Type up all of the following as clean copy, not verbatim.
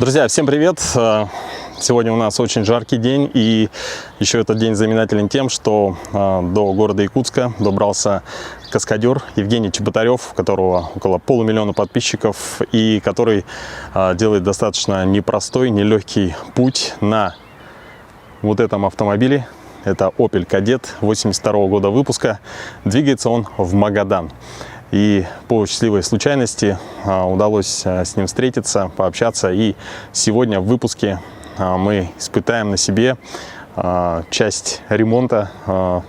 Друзья, всем привет! Сегодня у нас очень жаркий день, и еще этот день знаменателен тем, что до города Якутска добрался каскадер Евгений Чеботарев, у которого около полумиллиона подписчиков, и который делает достаточно непростой, нелегкий путь на вот этом автомобиле. Это Opel Kadett 82 года выпуска. Двигается он в Магадан. И по счастливой случайности удалось с ним встретиться, пообщаться. И сегодня в выпуске мы испытаем на себе часть ремонта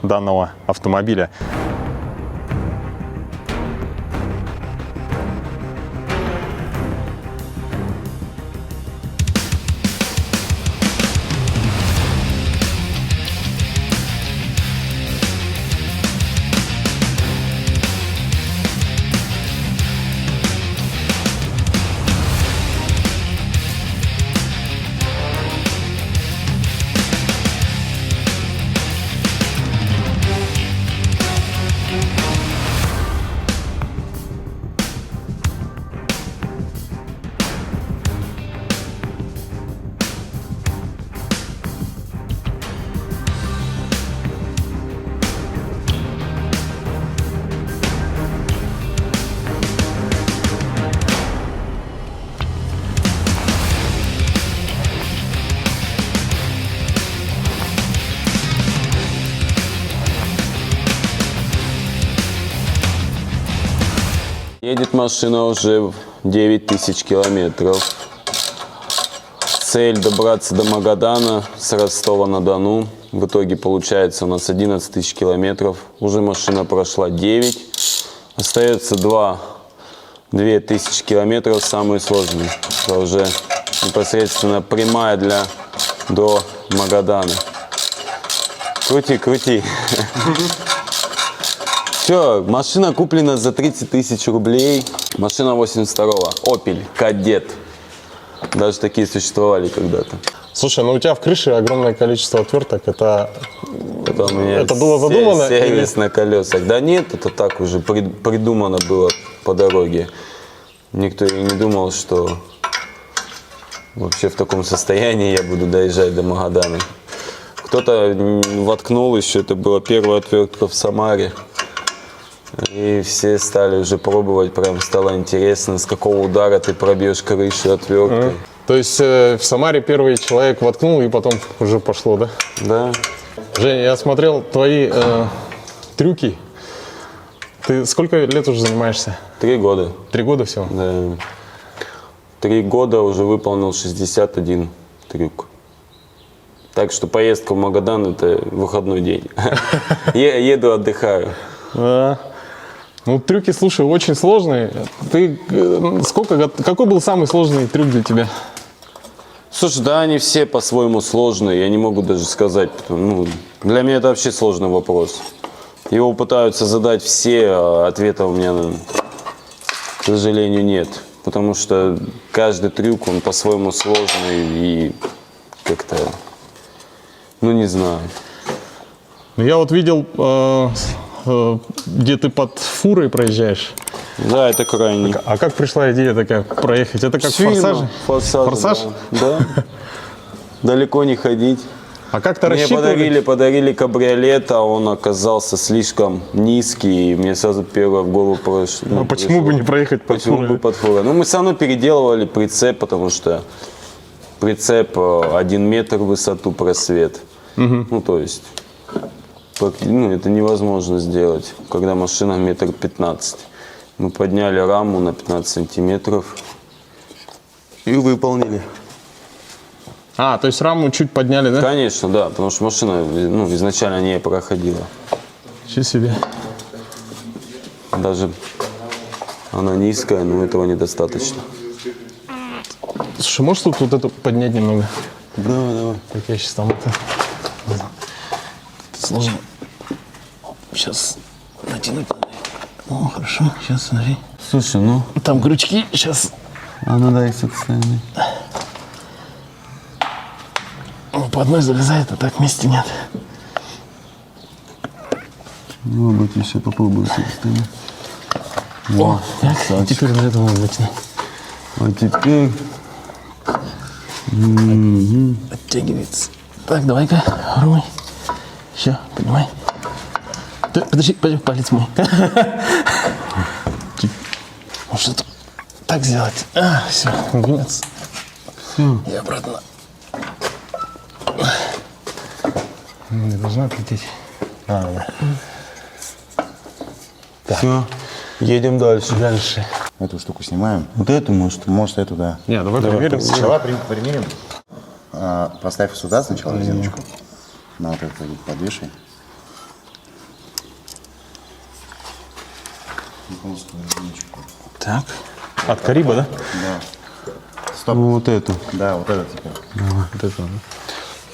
данного автомобиля. Едет машина уже 9000 километров. Цель добраться до Магадана с Ростова-на-Дону. В итоге получается у нас 11 тысяч километров. Уже машина прошла 9. Остается 2000 километров, самые сложные. Это уже непосредственно прямая до Магадана. Крути, крути. Все, машина куплена за 30 тысяч рублей. Машина 82-го. Opel Kadett. Даже такие существовали когда-то. Слушай, ну у тебя в крыше огромное количество отверток. Это было задумано? Сервис на колесах. Да нет, это так уже придумано было по дороге. Никто и не думал, что вообще в таком состоянии я буду доезжать до Магадана. Кто-то воткнул еще, это была первая отвертка в Самаре. И все стали уже пробовать, прям стало интересно, с какого удара ты пробьешь крышу отверткой. То есть в Самаре первый человек воткнул, и потом уже пошло, да? Да. Женя, я смотрел твои трюки. Ты сколько лет уже занимаешься? 3 года. 3 года всего? Да. 3 года уже выполнил 61 трюк. Так что поездка в Магадан — это выходной день. Еду, отдыхаю. Ну, трюки, слушай, очень сложные. Какой был самый сложный трюк для тебя? Слушай, да, они все по-своему сложные, я не могу даже сказать. Для меня это вообще сложный вопрос. Его пытаются задать все, а ответа у меня, к сожалению, нет. Потому что каждый трюк, он по-своему сложный и как-то, не знаю. Я вот видел, где ты под фурой проезжаешь. Да, это крайний. А как пришла идея такая проехать? Это как в «Форсаж»? Да. Далеко не ходить. А как-то Мне рассчитывали? подарили кабриолет, а он оказался слишком низкий, и мне сразу первое в голову пришло. Почему бы не проехать под фурой? Почему бы под фурой? Мы все равно переделывали прицеп, потому что прицеп 1 метр в высоту просвет. То есть это невозможно сделать, когда машина 1,15 м. Мы подняли раму на 15 сантиметров и выполнили. То есть раму чуть подняли, да? Конечно, да, потому что машина изначально не проходила. Ничего себе. Даже она низкая, но этого недостаточно. Слушай, можешь тут вот эту поднять немного? Давай. Так я сейчас там это сложно. Сейчас натянуть. О, хорошо, сейчас смотри. Слушай, там крючки, сейчас. Дай с этой стороны. По одной залезает, а так вместе нет. Вот еще попробую с этой стороны. О, так, теперь на этом можно начинать. А теперь Оттягивается. Так, давай-ка, руй. Все, поднимай. Подожди, палец мой. Может, это так сделать? Все, вынес. И обратно. Не должна отлететь. Да. Все, едем дальше. Дальше. Эту штуку снимаем. Вот эту, может? Может, эту, да. Не, давай примерим. Сначала примерим. Поставь сюда сначала резиночку. На вот это подвешай. И полностью резиночку. Так. От Кариба, да? Да. Стоп. Ну, вот эту. Да, вот это теперь. Вот это, да.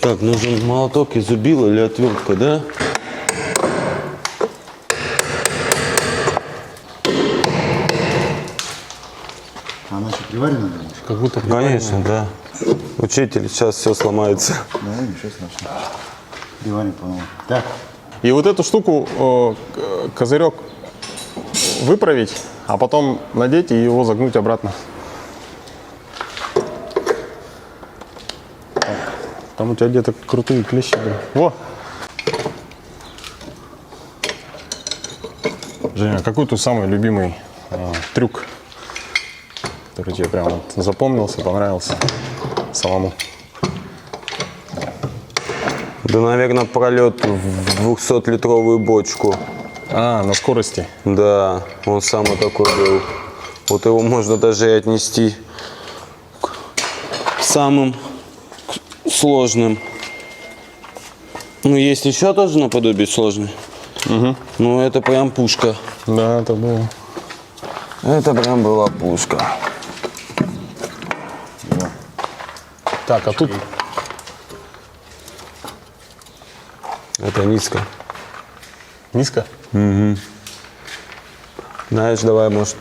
Так, нужен молоток и зубило или отвертка, да? Она еще приварена, думаешь? Как будто Конечно, да. Учитель, сейчас все сломается. Да, ничего страшного. Приварен, по-моему. Так. И вот эту штуку, козырек, выправить, а потом надеть и его загнуть обратно. Там у тебя где-то крутые клещи были. Во! Женя, какой твой самый любимый трюк, который тебе прям вот запомнился, понравился самому? Да, наверное, пролет в 200-литровую бочку. На скорости. Да, он самый такой был. Вот его можно даже и отнести к самым сложным. Ну, есть еще тоже наподобие сложный. Ну, это прям пушка. Да, это было. Это прям была пушка. Так, а тут Это низко. низко? Знаешь, давай, может...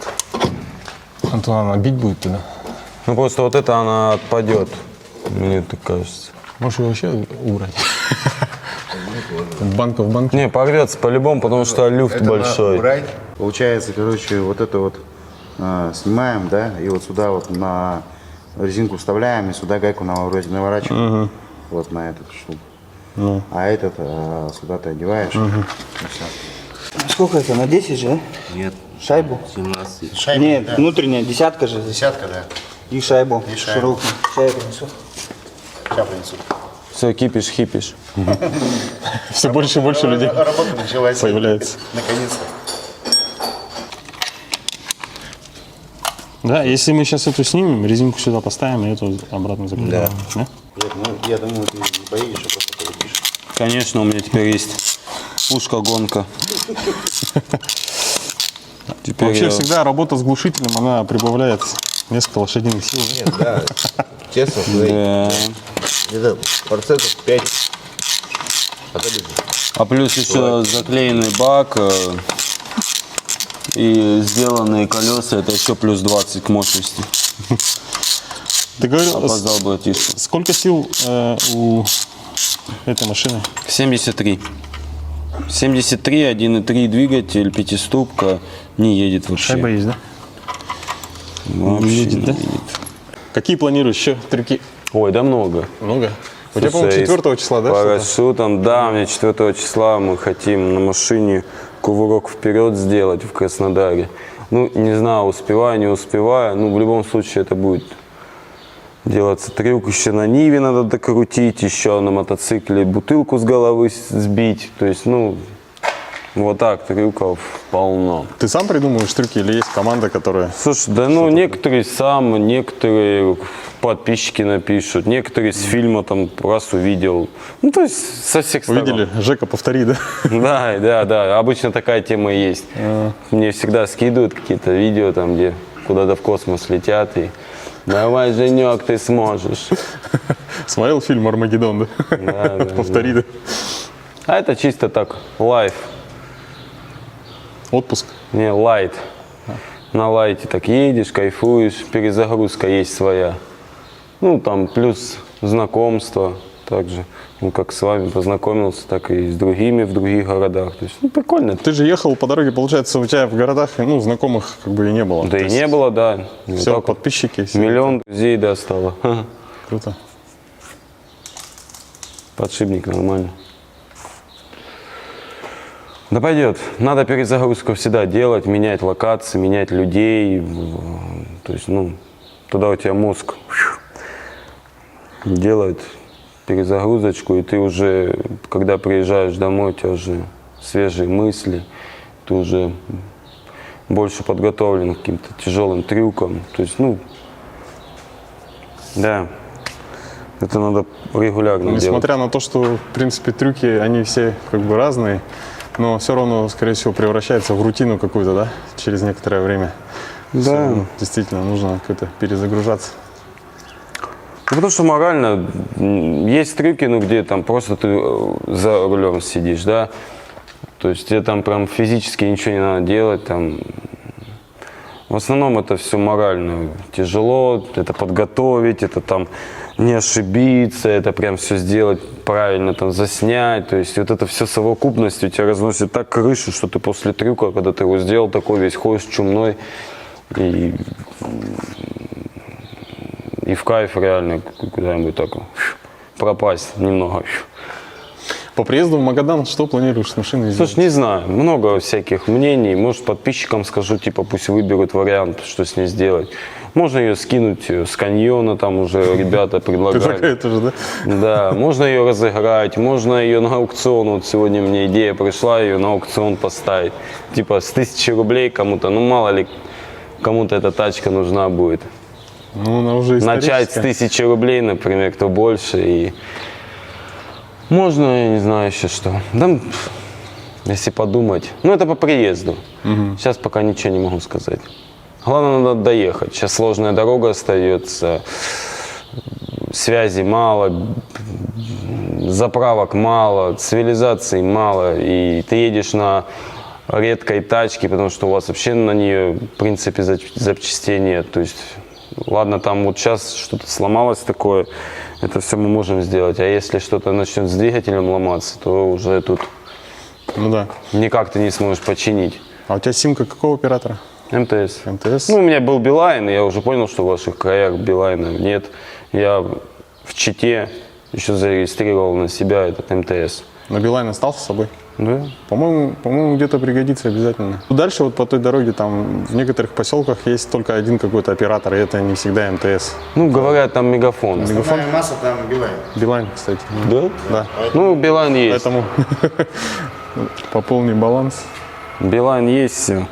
Антон, она бить будет туда? Ну, просто вот это она отпадет. Мне так кажется. Можешь ее вообще убрать? В банку. Не, порвется по-любому, потому что люфт Это большой. убрать. Получается, короче, вот это вот снимаем, да, и вот сюда вот на резинку вставляем, и сюда гайку наворачиваем. Вот на эту штуку. А этот сюда ты одеваешь. И все. Сколько это? На 10 же, да? Нет. Шайбу? 17. Шайба, Нет, да. внутренняя, десятка же. Десятка, да. И шайбу. И шайбу. Широкую. Чай принесу. Сейчас принесу. Все, кипиш. Все больше и больше людей Работа началась. появляется. Наконец-то. Да, если мы сейчас эту снимем, резинку сюда поставим и эту обратно закрепим. Да. Нет, ну, я думаю, ты не поедешь, а просто полетишь. Конечно, у меня теперь есть пушка-гонка. Теперь Вообще я- всегда работа с глушителем, она прибавляет несколько лошадиных сил. да? Нет, да, честно сказать, Да. где-то процентов 5 отойдет. А плюс еще заклеенный бак и сделанные колеса, это еще плюс 20 к мощности. Ты говорил, Опоздал, братишка. сколько сил у этой машины? 73. 73, 1,3 двигатель, пятиступка, не едет вообще. Шайба есть, да? Вообще едет, не да? едет. Какие планируешь еще трюки? Ой, да много. Много? У тебя, по-моему, Слушай, 4 числа, да? что-то? Парашютом, да, у меня 4 числа мы хотим на машине кувырок вперед сделать в Краснодаре. Ну, не знаю, успеваю, не успеваю. Ну, в любом случае это будет делаться трюк. Еще на Ниве надо докрутить, еще на мотоцикле бутылку с головы сбить. То есть, ну, вот так трюков полно. Ты сам придумываешь трюки или есть команда, которая... Слушай, да ну некоторые сам, некоторые подписчики напишут, некоторые с фильма там раз увидел. Ну, то есть со всех сторон. Увидели? Жека, повтори, да? Да. Обычно такая тема и есть. Мне всегда скидывают какие-то видео там, где куда-то в космос летят и давай, Женек, ты сможешь. Смотрел фильм «Армагеддон», да? Да. Повтори, да? А это чисто так, лайф. Отпуск. Не, лайт. На лайте так едешь, кайфуешь, перезагрузка есть своя. Ну, там плюс знакомство также. Ну, как с вами познакомился, так и с другими в других городах. То есть, ну, прикольно. Ты же ехал по дороге, получается, у тебя в городах, ну, знакомых как бы и не было. Да и не было, да. Вот Все, так вот. подписчики. Все. Миллион друзей, да, стало. Круто. Подшипник нормально. Да пойдет. Надо перезагрузку всегда делать, менять локации, менять людей. То есть, ну, туда у тебя мозг делает перезагрузочку, и ты уже, когда приезжаешь домой, у тебя уже свежие мысли, ты уже больше подготовлен к каким-то тяжелым трюкам. То есть, ну, да, это надо регулярно делать. Несмотря на то, что, в принципе, трюки, они все как бы разные, но все равно, скорее всего, превращается в рутину какую-то, да, через некоторое время. Да. Всё, действительно, нужно как-то перезагружаться. Ну, потому что морально есть трюки, ну, где там просто ты за рулем сидишь, да, то есть тебе там прям физически ничего не надо делать, там. В основном это все морально тяжело, это подготовить, это там не ошибиться, это прям все сделать правильно, там заснять, то есть вот это все совокупностью тебя разносит так крышу, что ты после трюка, когда ты его сделал такой весь, ходишь чумной и в кайф реально куда-нибудь так пропасть немного. По приезду в Магадан что планируешь с машиной сделать? Слушай, не знаю, много всяких мнений. Может, подписчикам скажу, типа, пусть выберут вариант, что с ней сделать. Можно ее скинуть с каньона, там уже ребята предлагают. Это же, да? Да, можно ее разыграть, можно ее на аукцион. Вот сегодня мне идея пришла, ее на аукцион поставить. Типа с 1000 рублей кому-то, ну мало ли, кому-то эта тачка нужна будет. Ну, она уже Начать с историческая. 1000 рублей, например, кто больше. И можно, я не знаю еще что. Да, если подумать. Ну, это по приезду. Сейчас пока ничего не могу сказать. Главное, надо доехать. Сейчас сложная дорога остается. Связи мало. Заправок мало. Цивилизации мало. И ты едешь на редкой тачке, потому что у вас вообще на нее, в принципе, запчастей нет. То есть, ладно, там вот сейчас что-то сломалось такое, это все мы можем сделать. А если что-то начнет с двигателем ломаться, то уже тут Ну да. никак ты не сможешь починить. А у тебя симка какого оператора? МТС. МТС? Ну, у меня был Билайн, и я уже понял, что в ваших краях Билайна нет. Я в Чите еще зарегистрировал на себя этот МТС. Но Билайн остался с собой? Да? По-моему, где-то пригодится обязательно. Дальше вот по той дороге там в некоторых поселках есть только один какой-то оператор, и это не всегда МТС. Ну, говорят, там Мегафон. Основная масса там Билайн. Билайн, кстати. Да? Да. Ну, Билайн есть. Поэтому пополни баланс. Билайн есть, все.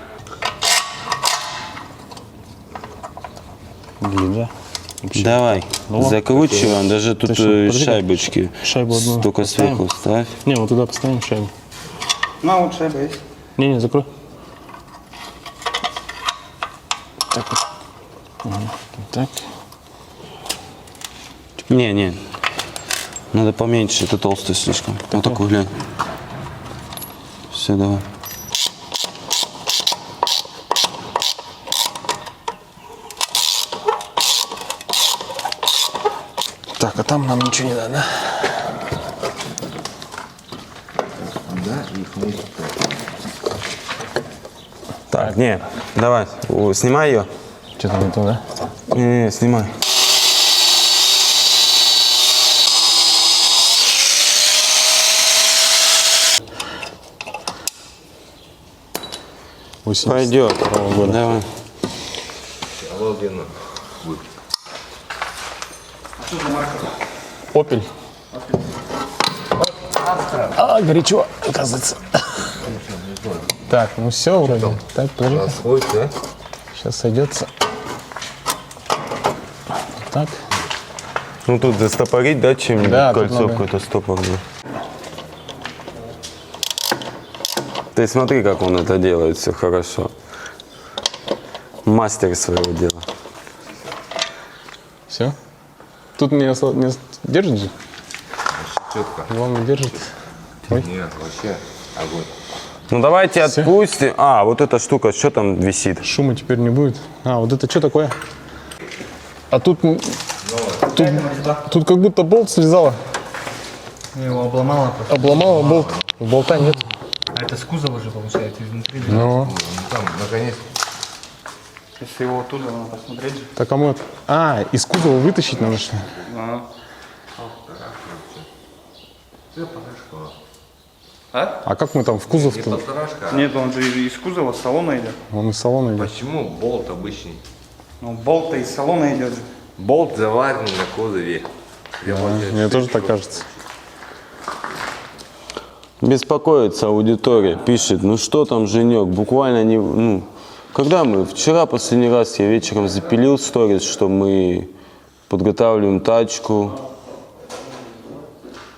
Да? Давай, закручиваем, даже тут подожди. шайбочки. Шайбу одну Только поставим. сверху ставь. Не, вот туда поставим шайбу. Ну, вот шайба есть. Не, закрой. Так вот. Ага. Так. Не, надо поменьше, это толстый слишком. Вот такой глянь. Все, давай. Так, а там нам ничего не надо. Так, не, давай, снимай ее. Что там не то, да? Не, снимай. Пойдет. года. Давай. Обалденно. Опель. А, горячо, оказывается. Так, ну все вроде. Так, подожди. Расходит, да? Сейчас сойдется. Так. Ну тут застопорить, да, чем-нибудь? Да, тут Кольцо надо. какое-то стопорное. Ты смотри, как он это делает, все хорошо. Мастер своего дела. Все. Тут не держит же? Четко. Главное держит. Нет, вообще огонь. Ну давайте Всё? отпустим. А, вот эта штука, что там висит? Шума теперь не будет. А, вот это что такое? А тут как будто болт слезало. Его обломало просто. Обломало болт. Болта нет. А это с кузова же получается изнутри. Ну, Там, наконец, Если его оттуда надо посмотреть же. так кому это? А, из кузова вытащить надо что ли? Это потрошка. А? А как мы там в кузов? Не потрошка. Нет, он же из кузова, с салона идет. Он из салона идет. Почему болт обычный? Ну, болт-то из салона идет же. Болт заварен на кузове. Мне тоже так кажется. Беспокоится аудитория, пишет, ну что там, Женек, буквально не... Ну, когда мы? Вчера последний раз я вечером запилил сторис, что мы подготавливаем тачку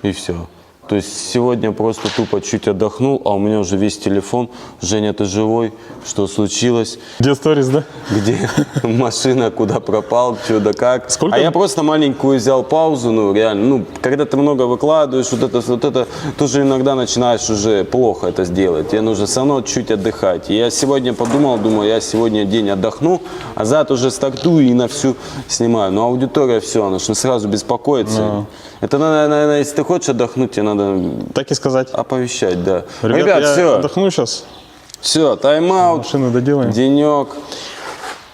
и все. То есть сегодня просто тупо чуть отдохнул, а у меня уже весь телефон. Женя, ты живой? Что случилось? Где сторис, да? Где машина, куда пропал, что да как. Сколько? А я просто маленькую взял паузу, ну реально, ну когда ты много выкладываешь, вот это тоже иногда начинаешь уже плохо это сделать. Тебе нужно все равно чуть отдыхать. И я сегодня подумал, думаю, я сегодня день отдохну, а завтра уже стартую и на всю снимаю. Но аудитория все, она же сразу беспокоится. Это надо, наверное, если ты хочешь отдохнуть, тебе надо Так и сказать. оповещать, да. Ребят, я все, отдохну сейчас. все, тайм-аут, Машину доделаем. денек,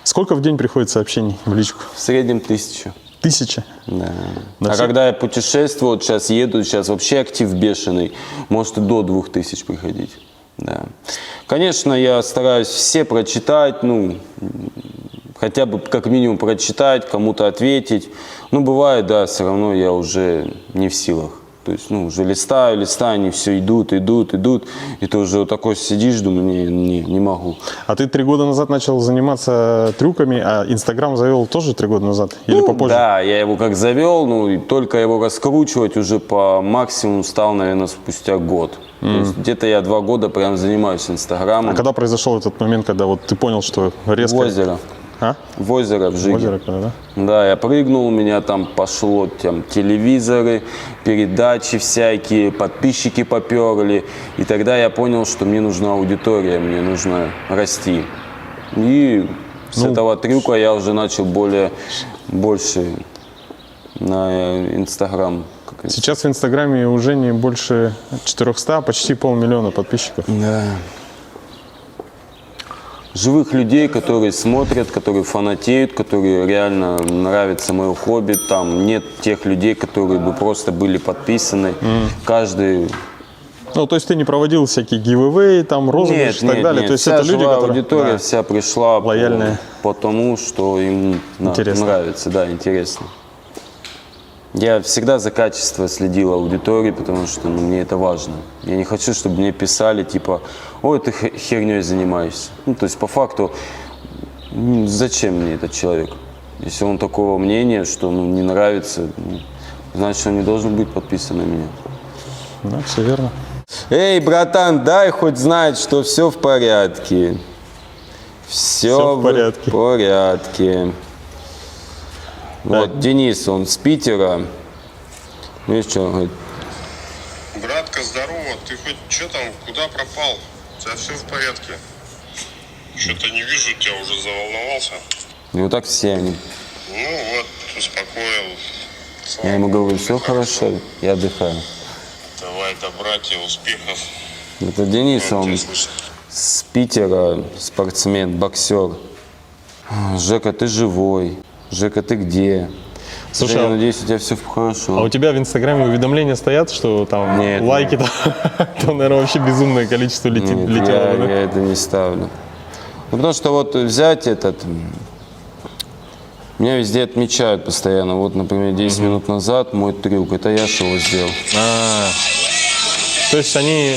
Сколько в день приходит сообщений в личку? в среднем 1000. 1000. Да. На А все- когда я путешествую, вот сейчас еду, сейчас вообще актив бешеный, может и до 2000 приходить. Да. Конечно, я стараюсь все прочитать, ну, хотя бы как минимум прочитать, кому-то ответить. Но бывает, да, все равно я уже не в силах. То есть, ну, уже листаю, они все идут. И ты уже вот такой сидишь, думаю, не могу. А ты 3 года назад начал заниматься трюками, а Инстаграм завел тоже 3 года назад? Или Ну, попозже? да, я его как завел, ну и только его раскручивать уже по максимуму стал, наверное, спустя год. То есть где-то я 2 года прям занимаюсь Инстаграмом. А когда произошел этот момент, когда вот ты понял, что резко... В озеро. А? В озеро, в Жиге. Озеро, когда, да? Да, я прыгнул, у меня там пошло там, телевизоры, передачи всякие, подписчики поперли. И тогда я понял, что мне нужна аудитория, мне нужно расти. И с этого трюка я уже начал больше на Инстаграм. как говорится. Сейчас в Инстаграме уже не больше 400, почти 500 000 подписчиков. Да. Живых людей, которые смотрят, которые фанатеют, которые реально нравится мое хобби. Там нет тех людей, которые бы просто были подписаны. Каждый... Ну, то есть ты не проводил всякие гивэвэй, там, розыгрыши и так далее. То есть Вся это люди, живая которые... аудитория Да. вся пришла Лояльная. потому, что им Интересно. нравится, да, интересно. Я всегда за качество следил аудитории, потому что мне это важно. Я не хочу, чтобы мне писали, типа, ой, ты херней занимаешься. Ну, то есть, по факту, зачем мне этот человек? Если он такого мнения, что не нравится, значит, он не должен быть подписан на меня. Да, все верно. Эй, братан, дай хоть знать, что все в порядке. Все в порядке. порядке. Вот, Денис, он с Питера. Видишь, что он говорит? Братка, здорово. Ты хоть что там, куда пропал? У тебя все в порядке? Что-то не вижу тебя, уже заволновался. И вот так все они. Ну вот, успокоил. Слава Я ему Богу, говорю, все хорошо, я отдыхаю. Давай, добра тебе, успехов. Это Денис, Рад он тебя слышать. с Питера, спортсмен, боксер. Жека, ты живой. Жека, ты где? Слушай, Женя, а- надеюсь, у тебя все хорошо. А у тебя в Инстаграме уведомления стоят, что там Нет, лайки, там, наверное, вообще безумное количество Нет, летело, да? я это не ставлю. Ну, потому что вот взять этот... Меня везде отмечают постоянно. Вот, например, 10 минут назад мой трюк. Это я же его сделал. То есть они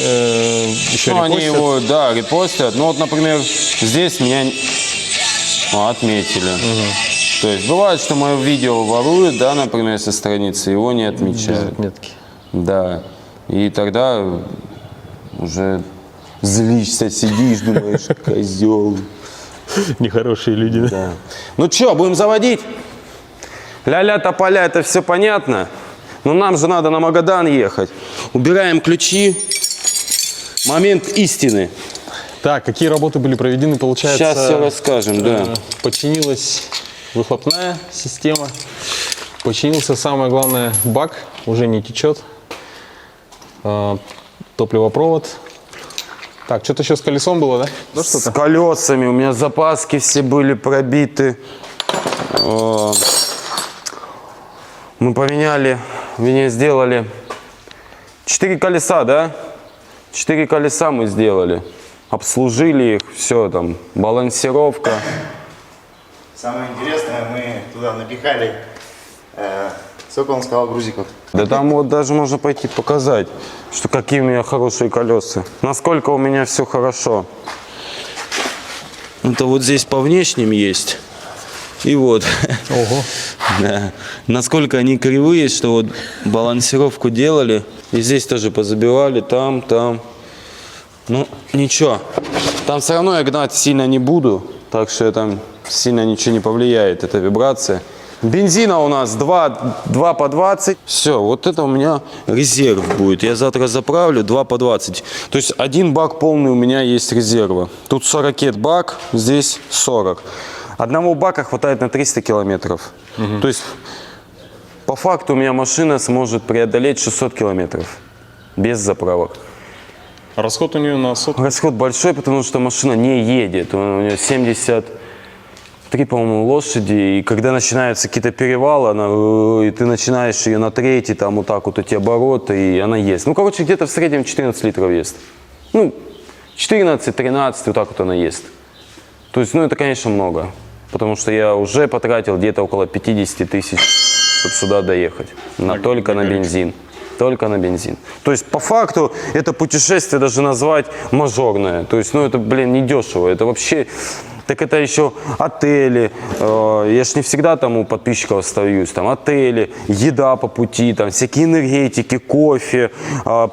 еще Ну, они репостят? его, да, репостят. Ну, вот, например, здесь меня отметили. То есть бывает, что мое видео воруют, да, например, со страницы, его не Без отмечают. отметки. Да. И тогда уже злишься, сидишь, думаешь, козел. Нехорошие люди, да? Да. Ну что, будем заводить? Ля-ля тополя, это все понятно. Но нам же надо на Магадан ехать. Убираем ключи. Момент истины. Так, какие работы были проведены, получается? Сейчас все расскажем, да. Починилась выхлопная система, починился, самое главное, бак, уже не течет, топливопровод. Так, что-то еще с колесом было, да? Ну, С колесами у меня запаски все были пробиты. Мы поменяли, сделали 4 колеса, да? 4 колеса мы сделали. Обслужили их, все там, балансировка. Самое интересное, мы туда напихали, сколько он сказал, грузиков? Да там вот даже можно пойти показать, что какие у меня хорошие колеса. Насколько у меня все хорошо. Это вот здесь по внешним есть. И вот. Ого. Да. Насколько они кривые, что вот балансировку делали. И здесь тоже позабивали, там. Ну, ничего. Там все равно я гнать сильно не буду. Так что там сильно ничего не повлияет, эта вибрация. Бензина у нас 2 по 20. Все, вот это у меня резерв будет. Я завтра заправлю 2 по 20. То есть 1 бак полный у меня есть резерва. Тут 40 бак, здесь 40. Одного бака хватает на 300 километров. То есть по факту у меня машина сможет преодолеть 600 километров без заправок. Расход у нее на сотку. Расход большой, потому что машина не едет. У нее 73, по-моему, лошади. И когда начинаются какие-то перевалы, и ты начинаешь ее на третий, там вот так вот эти обороты, и она ест. Ну, короче, где-то в среднем 14 литров ест. Ну, 14-13, вот так вот она ест. То есть, ну, это, конечно, много. Потому что я уже потратил где-то около 50 тысяч, чтобы сюда доехать. Только на бензин. Только на бензин. То есть, по факту, это путешествие даже назвать мажорное. То есть, ну, это, блин, не дешево. Это вообще... Так это еще отели. Я ж не всегда там у подписчиков остаюсь. Там отели, еда по пути, там всякие энергетики, кофе,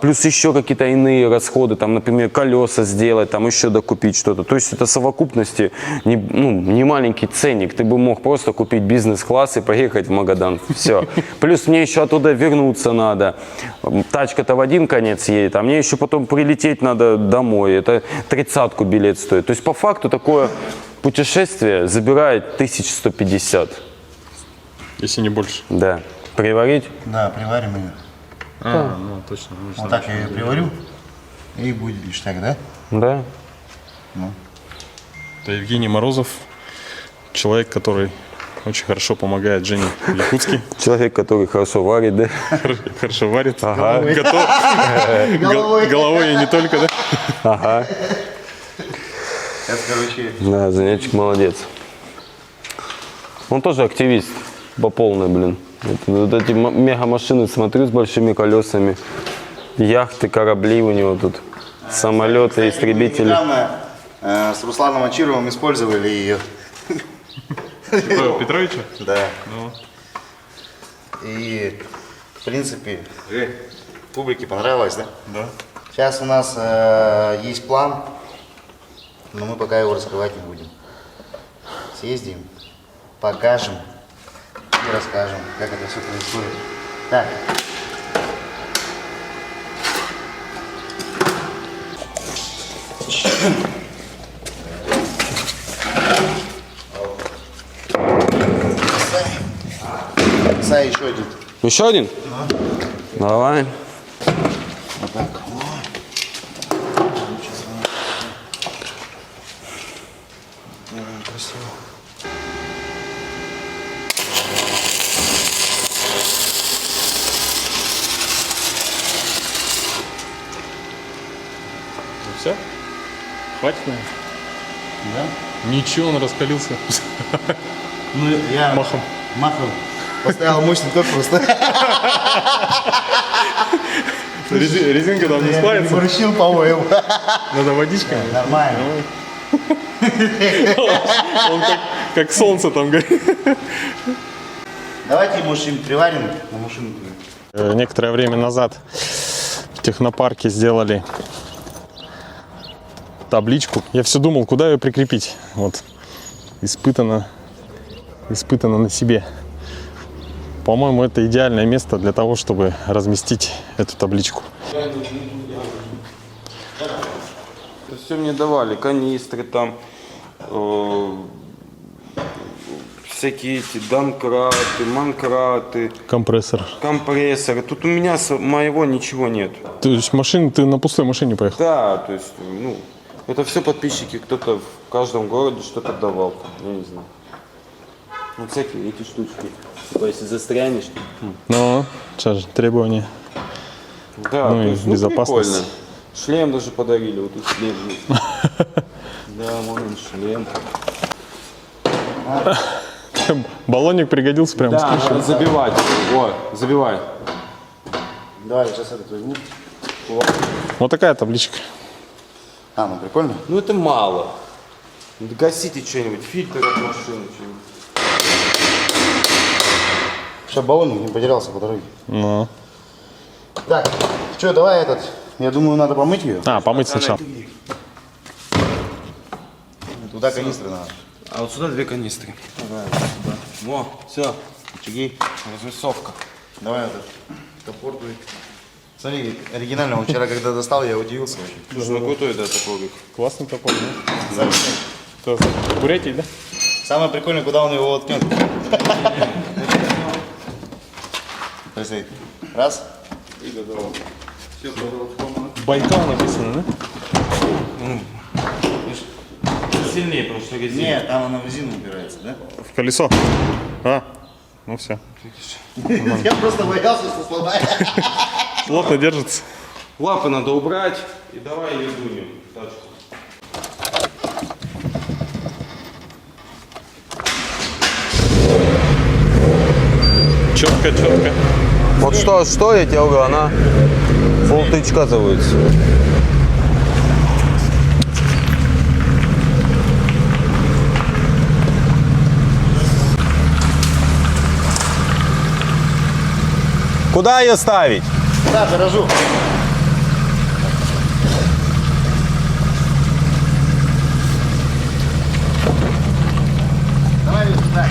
плюс еще какие-то иные расходы. Там, например, колеса сделать, там еще докупить что-то. То есть это в совокупности не маленький ценник. Ты бы мог просто купить бизнес-класс и поехать в Магадан. Все. Плюс мне еще оттуда вернуться надо. Тачка-то в один конец едет, а мне еще потом прилететь надо домой. Это 30-ку билет стоит. То есть по факту такое... Путешествие забирает 1150. Если не больше. Да. Приварить? Да, приварим ее. Ну, точно. Вот так я ее приварю, и будет ништяк, да? Да. Это Евгений Морозов, человек, который очень хорошо помогает Жене в Якутске. Человек, который хорошо варит, да? Хорошо варит. Ага. Головой и не только, да? Ага. Сейчас, короче, Да, Занячик молодец. Он тоже активист по полной, блин. Вот эти мега-машины смотрю с большими колесами. Яхты, корабли у него тут. Самолеты, истребители. недавно с Русланом Ачировым использовали ее. Петровича? Да. И, в принципе, публике понравилось, да? Да. Сейчас у нас есть план, но мы пока его раскрывать не будем. Съездим, покажем и расскажем, как это все происходит. Так. Сай, еще один. Еще один? Давай. Вот так. Красиво. Все? Хватит, наверное? Да? Ничего, он раскалился. Ну, я Махом. поставил мощный ток просто. Резинка там не Я сплавится. переборщил, по-моему. Надо водичкой. Нормально. Он как солнце там горит. Давайте, может, им приварим на машину. Некоторое время назад в технопарке сделали табличку. Я все думал, куда ее прикрепить. Вот. Испытано на себе. По-моему, это идеальное место для того, чтобы разместить эту табличку. Это все мне давали, канистры там, всякие эти домкраты, манкраты, Компрессор. компрессоры. Тут у меня моего ничего нет. То есть ты на пустой машине поехал? Да, то есть, ну, это все подписчики, кто-то в каждом городе что-то давал, я не знаю. Вот всякие эти штучки. Типа, если застрянешь, Ну, что же, требования. Да, Ну и то есть, безопасность. прикольно. Шлем даже подарили, вот тут шлем есть. Да, вон шлем. Баллонник пригодился прямо с Да, крыши. надо забивать. О, забивай. Давай, сейчас этот возьму. Вот такая табличка. А, ну прикольно. Ну это мало. Гасите что-нибудь, фильтр от машины, что-нибудь. Чтобы баллонник не потерялся по дороге. Ну. Так, что, давай этот. Я думаю, надо помыть ее. А, помыть сначала. Туда канистры надо. А вот сюда 2 канистры. Во, все, Очаги. развесовка. Давай этот топор дуй. Смотри, оригинально, он вчера, когда достал, я удивился очень. Слушай, ну крутой, да, топорик. Классный топор, да? Замечательно. Кто? Бурятий, да? Самое прикольное, куда он его воткнет. Представь. Раз. И готово. Байкал написано, да? Сильнее, потому что резина. Нет, там она в резину упирается, да? В колесо. А, ну все. Я просто боялся, что сломает. Плотно держится. Лапы надо убрать и давай ее дунем в тачку. Четко, четко. Вот что я тебе говорю, она полтычка заводится. Куда ее ставить? Да, дорожу. Давай ее сюда.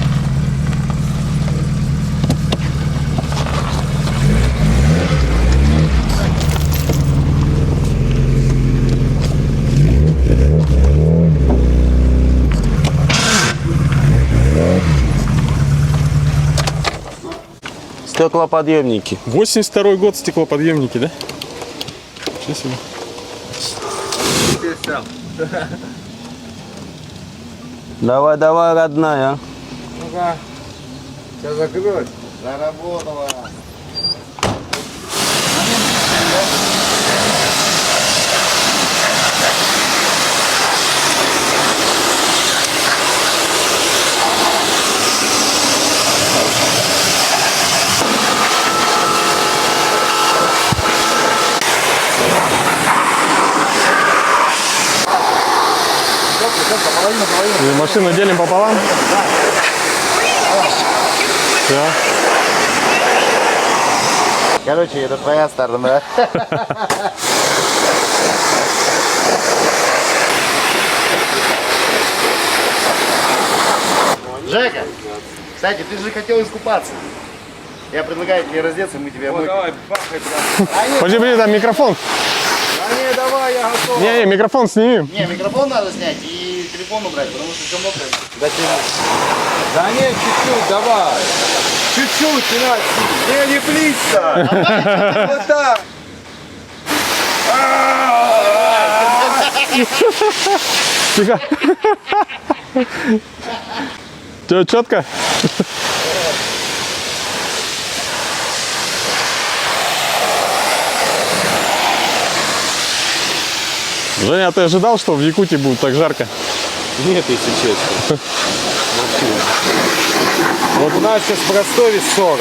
Стеклоподъемники. 82-й год, стеклоподъемники, да? Ничего себе. Давай, давай, родная. Заработала. И машину делим пополам? Все. Короче, это твоя сторона. Жека, кстати, ты же хотел искупаться. Я предлагаю тебе раздеться, мы тебя мыть. Давай, бахай, брат. Подожди, подожди, там микрофон. А не, давай, я готов. Не, микрофон сними. Не, микрофон надо снять и телефон убрать, потому что все мокрое. Да не, чуть-чуть, давай. Чуть-чуть, не надо. Не плиться. Вот так. Тихо. Че, четко? Женя, а ты ожидал, что в Якутии будет так жарко? Нет, если честно. Вот у нас сейчас в Ростове 40.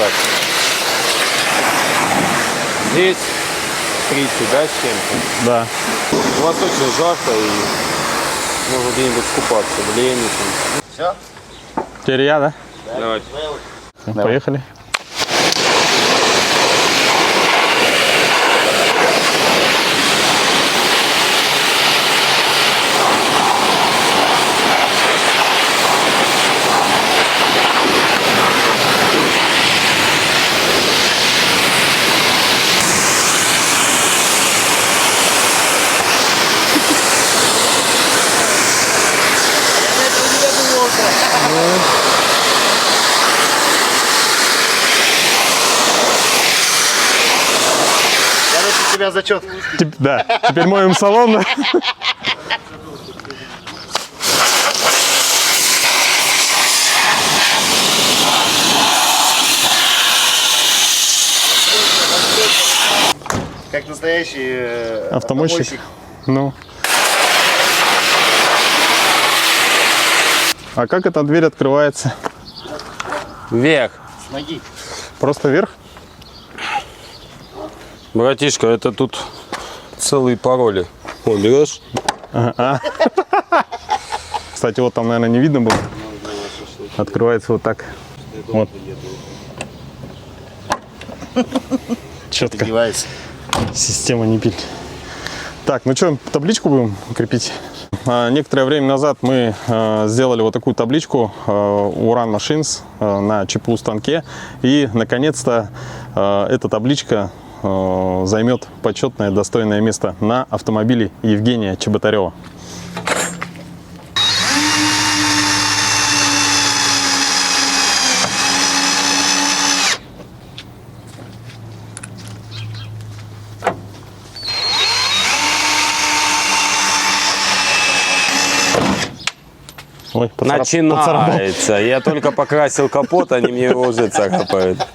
Здесь 30, да, с чем-то? Да. У вас очень жарко и можно где-нибудь купаться в Лене. Все? Теперь я, да? Давай. Ну, поехали. Короче, у тебя зачет. Да, теперь моем салон. Да? как настоящий Автомойщик. Ну. А как эта дверь открывается? Вверх. С ноги. Просто вверх? Братишка, это тут целые пароли. О, берешь? Кстати, вот там, наверное, не видно было. Открывается вот так. Вот. Четко. Девайс. Система не пиль. Так, ну что, табличку будем крепить? Некоторое время назад мы сделали вот такую табличку Уран Machines на ЧПУ станке. И, наконец-то, эта табличка займет почетное, достойное место на автомобиле Евгения Чеботарева. Ой, Начинается. Я только покрасил капот, они мне его уже царапают.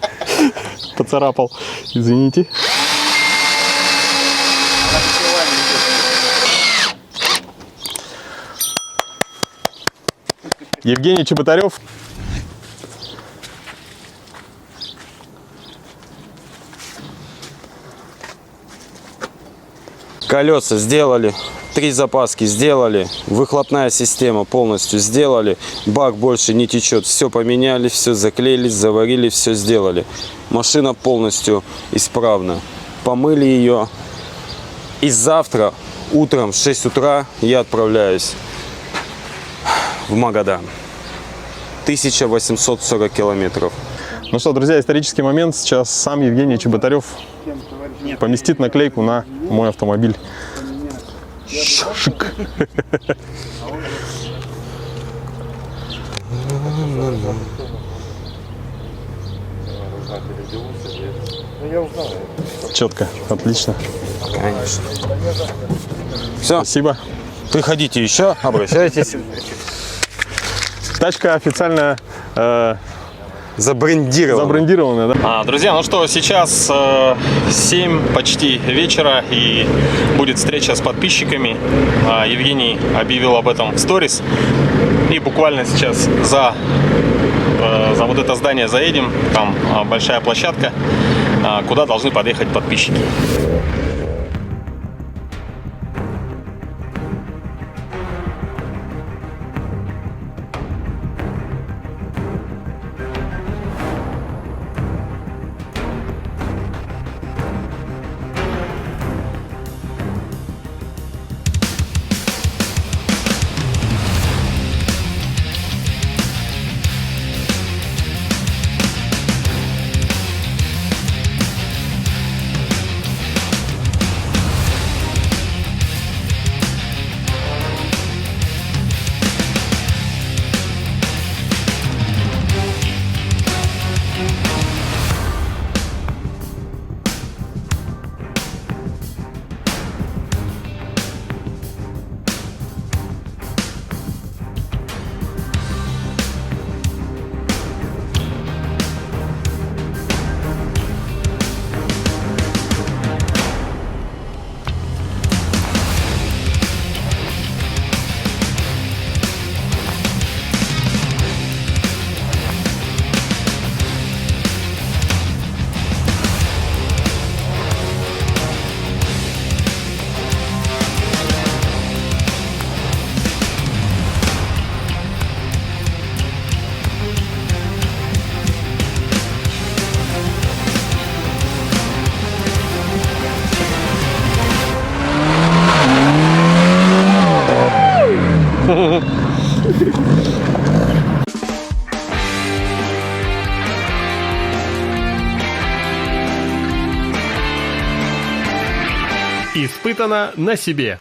Поцарапал. Извините. Евгений Чеботарев. Колеса сделали, 3 запаски сделали, выхлопная система полностью сделали, бак больше не течет, все поменяли, все заклеили, заварили, все сделали. Машина полностью исправна. Помыли ее. И завтра утром в 6 утра я отправляюсь в Магадан. 1840 километров. Ну что, друзья, исторический момент. Сейчас сам Евгений Чеботарев поместит наклейку на мой автомобиль. Шик. Четко, отлично. Конечно. Все, Спасибо. приходите еще, обращайтесь. Тачка официально Забрендировано. да? Друзья, ну что, сейчас 7 почти вечера и будет встреча с подписчиками. Евгений объявил об этом в сторис. И буквально сейчас за вот это здание заедем. Там большая площадка, куда должны подъехать подписчики. Испытано на себе.